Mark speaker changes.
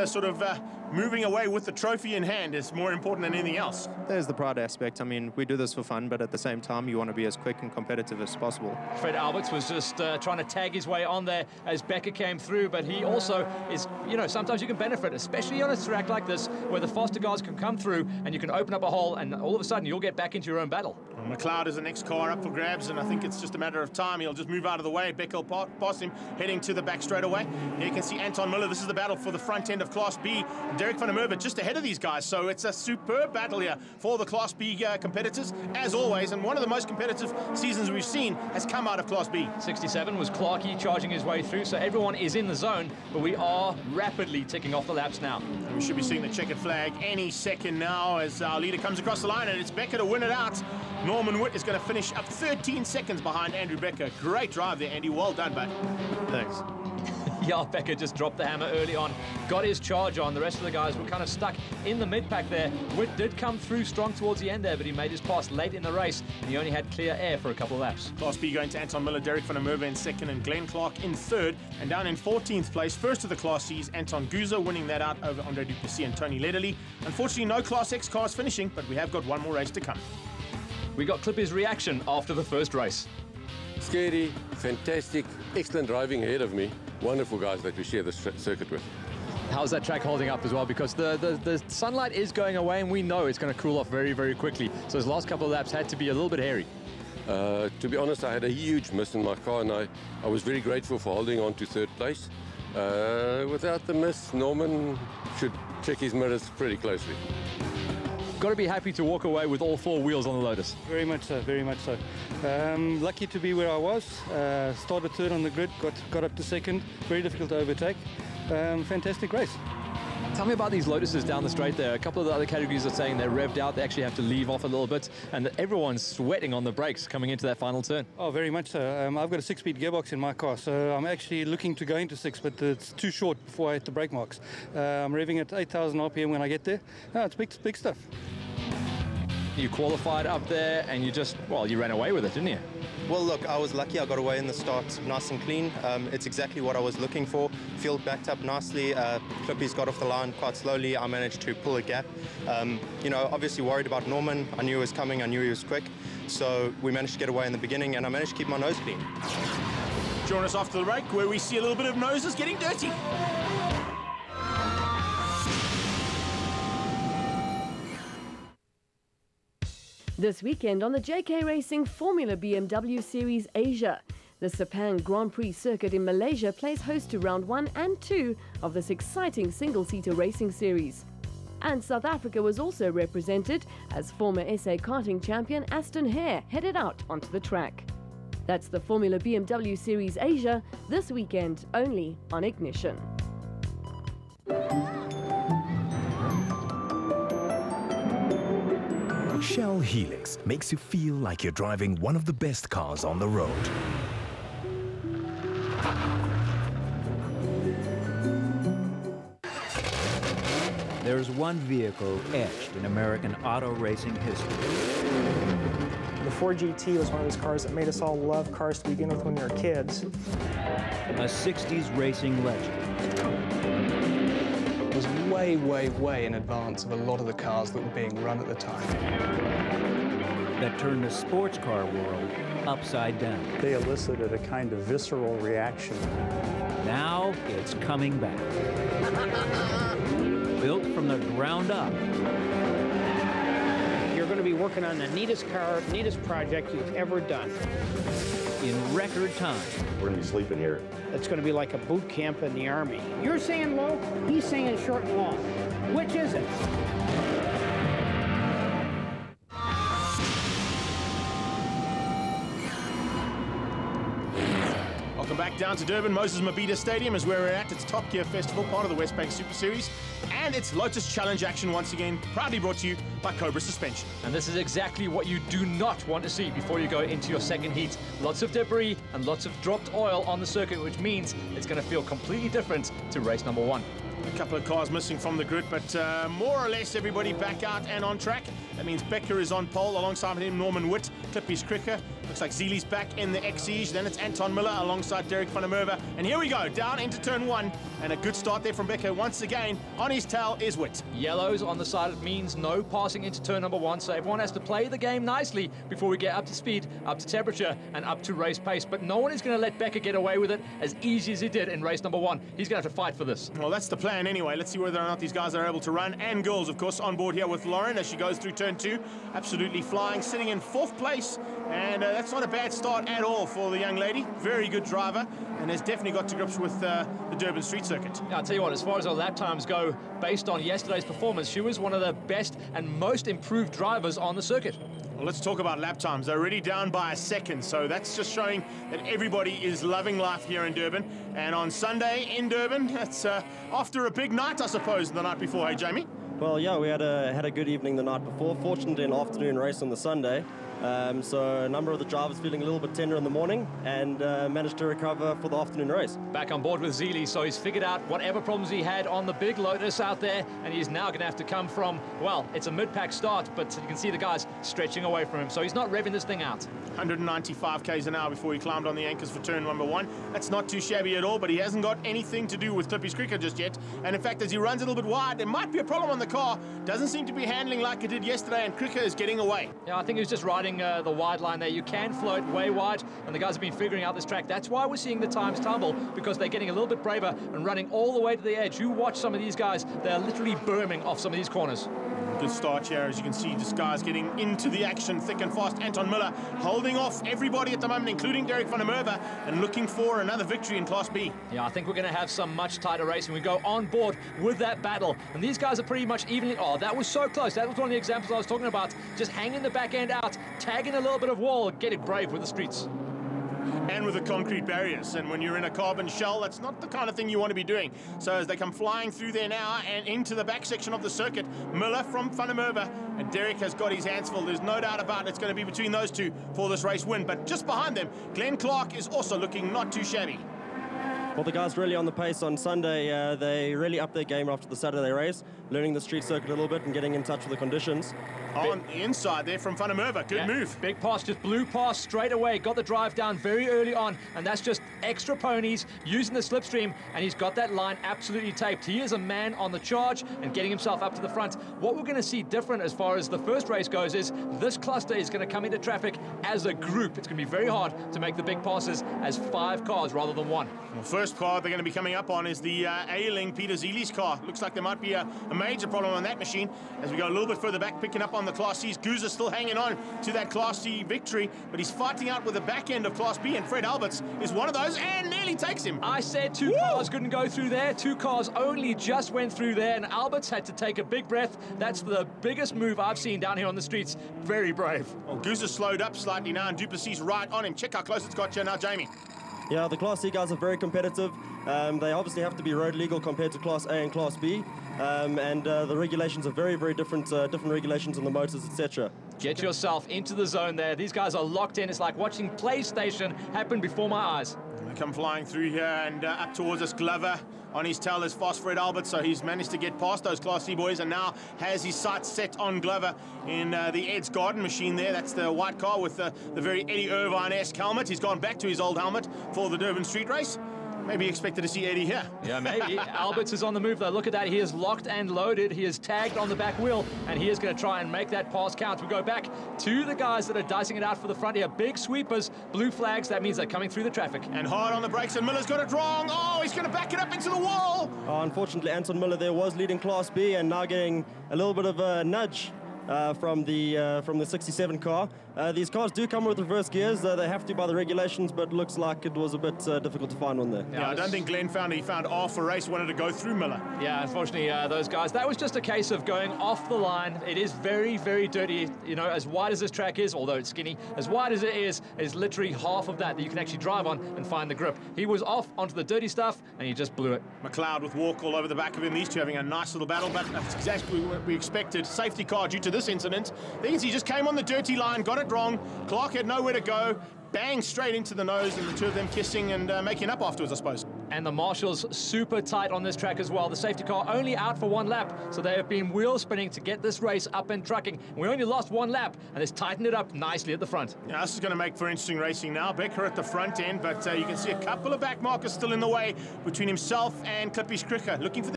Speaker 1: Sort of moving away with the trophy in hand is more important than anything else.
Speaker 2: There's the pride aspect. I mean, we do this for fun, but at the same time, you want to be as quick and competitive as possible.
Speaker 3: Fred Alberts was just trying to tag his way on there as Becker came through, but he also is, you know, sometimes you can benefit, especially on a track like this, where the faster guys can come through and you can open up a hole, and all of a sudden you'll get back into your own battle.
Speaker 1: Well, McLeod is the next car up for grabs, and I think it's just a matter of time. He'll just move out of the way. Becker will pass him, heading to the back straight away. Here you can see Anton Miller. This is the battle for the front end of Class B. Derek van der Merwe just ahead of these guys, so it's a superb battle here for the Class B competitors, as always, and one of the most competitive seasons we've seen has come out of Class B.
Speaker 3: 67 was Clarkey charging his way through, so everyone is in the zone, but we are rapidly ticking off the laps now.
Speaker 1: And we should be seeing the checkered flag any second now as our leader comes across the line, and it's Becker to win it out. Norman Witt is going to finish up 13 seconds behind Andrew Becker. Great drive there, Andy. Well done, bud.
Speaker 2: Thanks.
Speaker 3: Yeah, Becker just dropped the hammer early on, got his charge on. The rest of the guys were kind of stuck in the mid-pack there. Witt did come through strong towards the end there, but he made his pass late in the race, and he only had clear air for a couple of laps.
Speaker 1: Class B going to Anton Miller, Derek van der Merwe in second, and Glenn Clark in third. And down in 14th place, first of the Class C's, Anton Guza winning that out over Andre Duplessis and Tony Lederle. Unfortunately, no Class X cars finishing, but we have got one more race to come.
Speaker 3: We got Clippy's reaction after the first race.
Speaker 4: Scary, fantastic, excellent driving ahead of me. Wonderful guys that we share the circuit with.
Speaker 3: How's that track holding up as well? Because the sunlight is going away, and we know it's going to cool off very, very quickly. So his last couple of laps had to be a little bit hairy.
Speaker 4: To be honest, I had a huge miss in my car, and I was very grateful for holding on to third place. Without the miss, Norman should check his mirrors pretty closely.
Speaker 3: Got to be happy to walk away with all four wheels on the Lotus.
Speaker 5: Very much so, very much so. Lucky to be where I was. Started third on the grid, got up to second. Very difficult to overtake. Fantastic race.
Speaker 3: Tell me about these Lotuses down the straight there. A couple of the other categories are saying they're revved out. They actually have to leave off a little bit, and everyone's sweating on the brakes coming into that final turn.
Speaker 5: Oh, very much so. I've got a 6-speed gearbox in my car, so I'm actually looking to go into 6, but it's too short before I hit the brake marks. I'm revving at 8,000 RPM when I get there. No, it's big stuff.
Speaker 3: You qualified up there, and you ran away with it, didn't you?
Speaker 2: Well, look, I was lucky. I got away in the start nice and clean. It's exactly what I was looking for. Field backed up nicely. Clippy's got off the line quite slowly. I managed to pull a gap. You know, obviously worried about Norman. I knew he was coming. I knew he was quick. So we managed to get away in the beginning, and I managed to keep my nose clean.
Speaker 1: Join us after the break, where we see a little bit of noses getting dirty.
Speaker 6: This weekend on the JK Racing Formula BMW Series Asia. The Sepang Grand Prix circuit in Malaysia plays host to round 1 and 2 of this exciting single-seater racing series. And South Africa was also represented as former SA karting champion Aston Hare headed out onto the track. That's the Formula BMW Series Asia this weekend only on Ignition.
Speaker 7: Shell Helix makes you feel like you're driving one of the best cars on the road.
Speaker 8: There's one vehicle etched in American auto racing history.
Speaker 9: The Ford GT was one of those cars that made us all love cars to begin with when we were kids.
Speaker 8: A 60s racing legend.
Speaker 10: It was way in advance of a lot of the cars that were being run at the time.
Speaker 8: That turned the sports car world upside down.
Speaker 11: They elicited a kind of visceral reaction.
Speaker 8: Now it's coming back. Built from the ground up.
Speaker 12: You're going to be working on the neatest car, neatest project you've ever done.
Speaker 8: In record time.
Speaker 13: We're going to be sleeping here.
Speaker 12: It's going to be like a boot camp in the Army. You're saying low, he's saying short and long. Which is it?
Speaker 1: Welcome back down to Durban. Moses Mabhida Stadium is where we're at. It's Top Gear Festival, part of the Westbank Super Series. And it's Lotus Challenge action once again, proudly brought to you by Cobra-Suspension.
Speaker 3: And this is exactly what you do not want to see before you go into your second heat. Lots of debris and lots of dropped oil on the circuit, which means it's going to feel completely different to race number 1.
Speaker 1: A couple of cars missing from the grid, but more or less everybody back out and on track. That means Becker is on pole, alongside him Norman Witt, Clippy's quicker, Looks like Zeele's back in the Exige. Then it's Anton Miller alongside Derek van der Merwe. And here we go, down into turn 1. And a good start there from Becker. Once again, on his tail is Witt.
Speaker 3: Yellows on the side, it means no passing into turn number 1. So everyone has to play the game nicely before we get up to speed, up to temperature, and up to race pace. But no one is going to let Becker get away with it as easy as he did in race number 1. He's going to have to fight for this.
Speaker 1: Well, that's the plan anyway. Let's see whether or not these guys are able to run. And girls, of course, on board here with Lauren as she goes through turn 2. Absolutely flying, sitting in 4th place. And that's not a bad start at all for the young lady. Very good driver, and has definitely got to grips with the Durban Street Circuit.
Speaker 3: Yeah, I'll tell you what, as far as her lap times go, based on yesterday's performance, she was one of the best and most improved drivers on the circuit.
Speaker 1: Well, let's talk about lap times. They're already down by a second, so that's just showing that everybody is loving life here in Durban. And on Sunday in Durban, that's after a big night, I suppose, the night before. Hey, Jamie?
Speaker 13: Well, yeah, we had a good evening the night before. Fortunately, an afternoon race on the Sunday. So a number of the drivers feeling a little bit tender in the morning and managed to recover for the afternoon race.
Speaker 3: Back on board with Zeele, so he's figured out whatever problems he had on the big Lotus out there, and he's now going to have to come from, well, it's a mid-pack start, but you can see the guys stretching away from him, so he's not revving this thing out. 195 k's an hour before he climbed on the anchors for turn number 1. That's not too shabby at all, but he hasn't got anything to do with Clippy's cricket just yet. And in fact, as he runs a little bit wide, there might be a problem on the car. Doesn't seem to be handling like it did yesterday, and Cricket is getting away. Yeah, I think he was just riding the wide line there. You can float way wide, and the guys have been figuring out this track. That's why we're seeing the times tumble, because they're getting a little bit braver and running all the way to the edge. You watch some of these guys, they're literally burming off some of these corners. Good start here, as you can see, this guy's getting into the action thick and fast. Anton Miller holding off everybody at the moment, including Derek van der Merwe, and looking for another victory in Class B. Yeah, I think we're going to have some much tighter racing. We go on board with that battle, and these guys are pretty much evenly. Oh, that was so close. That was one of the examples I was talking about. Just hanging the back end out, tagging a little bit of wall, getting brave with the streets. And with the concrete barriers, and when you're in a carbon shell, that's not the kind of thing you want to be doing. So as they come flying through there now and into the back section of the circuit, Miller from van der Merwe, and Derek has got his hands full. There's no doubt about it. It's going to be between those two for this race win. But just behind them, Glenn Clark is also looking not too shabby.
Speaker 13: Well, the guys really on the pace on Sunday. They really upped their game after the Saturday race, learning the street circuit a little bit and getting in touch with the conditions.
Speaker 1: On the inside there from van der Merwe. Good move.
Speaker 3: Big pass, just blew past straight away. Got the drive down very early on, and that's just extra ponies using the slipstream, and he's got that line absolutely taped. He is a man on the charge and getting himself up to the front. What we're going to see different as far as the first race goes is this cluster is going to come into traffic as a group. It's going to be very hard to make the big passes as 5 cars rather than 1.
Speaker 1: Well, first car they're going to be coming up on is the ailing Peter Zeele's car. Looks like there might be a major problem on that machine. As we go a little bit further back, picking up on the Class C's, Goozer still hanging on to that Class C victory, but he's fighting out with the back end of Class B, and Fred Alberts is one of those and nearly takes him. I said 2 cars couldn't go through there. 2 cars only just went through there, and Alberts had to take a big breath. That's the biggest move I've seen down here on the streets. Very brave. Well, Goozer slowed up slightly now, and Duplessis right on him. Check how close it's got here now, Jamie.
Speaker 13: Yeah, the Class C guys are very competitive. They obviously have to be road legal compared to Class A and Class B. And the regulations are very, very different, different regulations on the motors, etc.
Speaker 3: Get yourself into the zone there. These guys are locked in. It's like watching PlayStation happen before my eyes.
Speaker 1: They come flying through here and up towards us. Glover on his tail is fast Fred Alberts, so he's managed to get past those Class C boys and now has his sights set on Glover in the Ed's Garden machine there. That's the white car with the very Eddie Irvine-esque helmet. He's gone back to his old helmet for the Durban Street Race. Maybe expected to see Eddie here.
Speaker 3: Yeah, maybe. Alberts is on the move, though. Look at that. He is locked and loaded. He is tagged on the back wheel, and he is going to try and make that pass count. We go back to the guys that are dicing it out for the front here. Big sweepers, blue flags. That means they're coming through the traffic.
Speaker 1: And hard on the brakes, and Miller's got it wrong. Oh, he's going to back it up into the wall.
Speaker 13: Unfortunately, Anton Miller there was leading Class B and now getting a little bit of a nudge from the 67 car. These cars do come with reverse gears. They have to by the regulations, but looks like it was a bit difficult to find one there.
Speaker 1: Yeah, I don't think Glenn found it. He found off a race, wanted to go through Miller.
Speaker 3: Yeah, unfortunately, those guys, that was just a case of going off the line. It is very, very dirty. You know, as wide as this track is, although it's skinny, as wide as it is literally half of that you can actually drive on and find the grip. He was off onto the dirty stuff, and he just blew it.
Speaker 1: McLeod with Walk all over the back of him. These two having a nice little battle, but that's exactly what we expected. Safety car due to this incident. Things he just came on the dirty line, got it wrong. Clark had nowhere to go, bang straight into the nose, and the two of them kissing and making up afterwards, I suppose.
Speaker 3: And the marshals super tight on this track as well. The safety car only out for one lap, so they have been wheel spinning to get this race up and trucking. We only lost one lap, and it's tightened it up nicely at the front.
Speaker 1: Yeah, this is going to make for interesting racing now. Becker at the front end, but you can see a couple of back markers still in the way between himself and Clippy's Cricker, looking for the